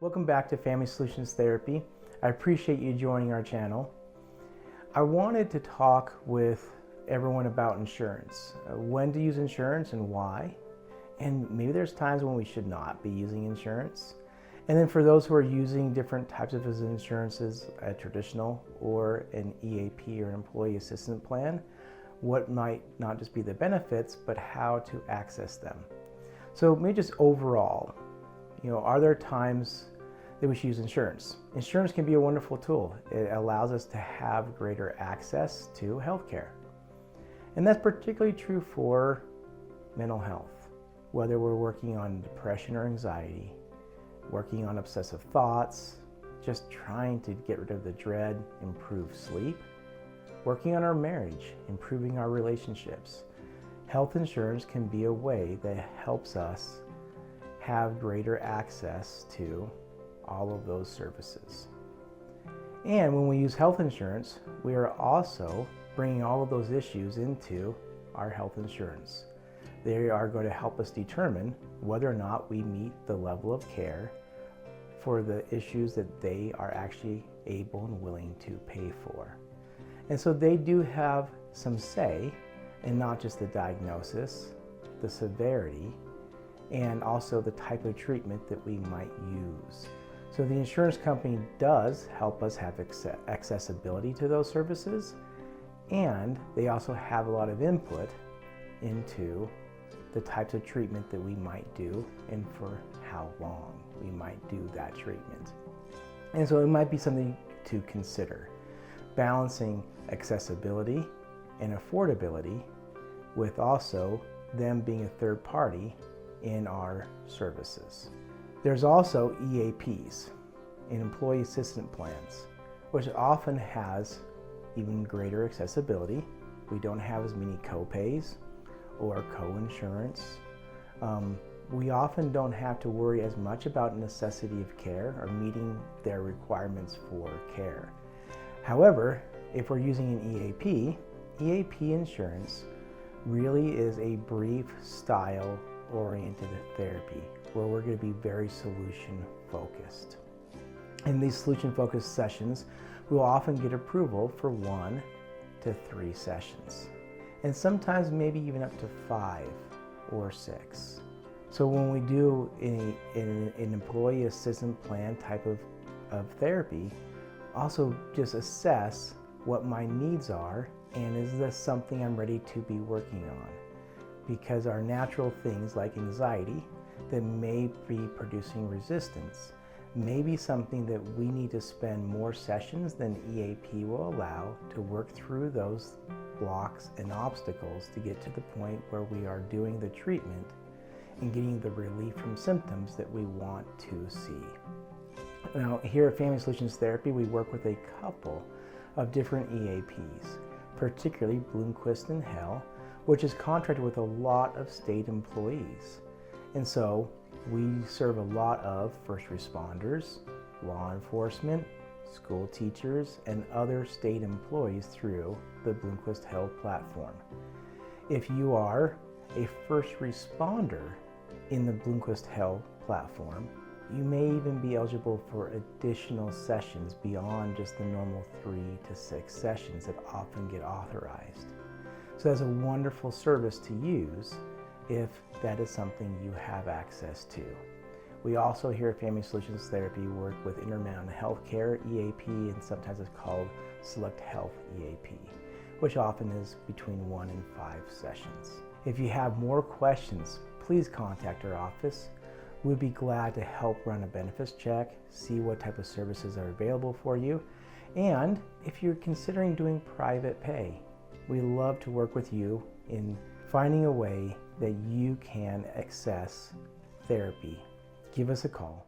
Welcome back to Family Solutions Therapy. I appreciate you joining our channel. I wanted to talk with everyone about insurance, when to use insurance and why, and maybe there's times when we should not be using insurance. And then for those who are using different types of insurances, a traditional or an EAP or an employee assistance plan, what might not just be the benefits, but how to access them. So maybe just overall, are there times that we should use insurance? Insurance can be a wonderful tool. It allows us to have greater access to healthcare. And that's particularly true for mental health, whether we're working on depression or anxiety, working on obsessive thoughts, just trying to get rid of the dread, improve sleep, working on our marriage, improving our relationships. Health insurance can be a way that helps us have greater access to all of those services. And when we use health insurance, we are also bringing all of those issues into our health insurance. They are going to help us determine whether or not we meet the level of care for the issues that they are actually able and willing to pay for. And so they do have some say in not just the diagnosis, the severity, and also the type of treatment that we might use. So the insurance company does help us have accessibility to those services, and they also have a lot of input into the types of treatment that we might do and for how long we might do that treatment. And so it might be something to consider, balancing accessibility and affordability with also them being a third party in our services. There's also EAPs, in employee assistance plans, which often has even greater accessibility. We don't have as many co-pays or co-insurance. We often don't have to worry as much about necessity of care or meeting their requirements for care. However, if we're using an EAP insurance really is a brief style oriented therapy where we're going to be very solution focused. In these solution focused sessions, we'll often get approval for 1 to 3 sessions, and sometimes maybe even up to 5 or 6. So when we do an employee assistance plan type of therapy, also just assess what my needs are and is this something I'm ready to be working on? Because our natural things like anxiety that may be producing resistance may be something that we need to spend more sessions than EAP will allow to work through those blocks and obstacles to get to the point where we are doing the treatment and getting the relief from symptoms that we want to see. Now, here at Family Solutions Therapy, we work with a couple of different EAPs, particularly Bloomquist and Hale, which is contracted with a lot of state employees. And so we serve a lot of first responders, law enforcement, school teachers, and other state employees through the Bloomquist Hale platform. If you are a first responder in the Bloomquist Hale platform, you may even be eligible for additional sessions beyond just the normal 3 to 6 sessions that often get authorized. So that's a wonderful service to use if that is something you have access to. We also here at Family Solutions Therapy work with Intermountain Healthcare EAP, and sometimes it's called Select Health EAP, which often is between 1 and 5 sessions. If you have more questions, please contact our office. We'd be glad to help run a benefits check, see what type of services are available for you, and if you're considering doing private pay, we love to work with you in finding a way that you can access therapy. Give us a call.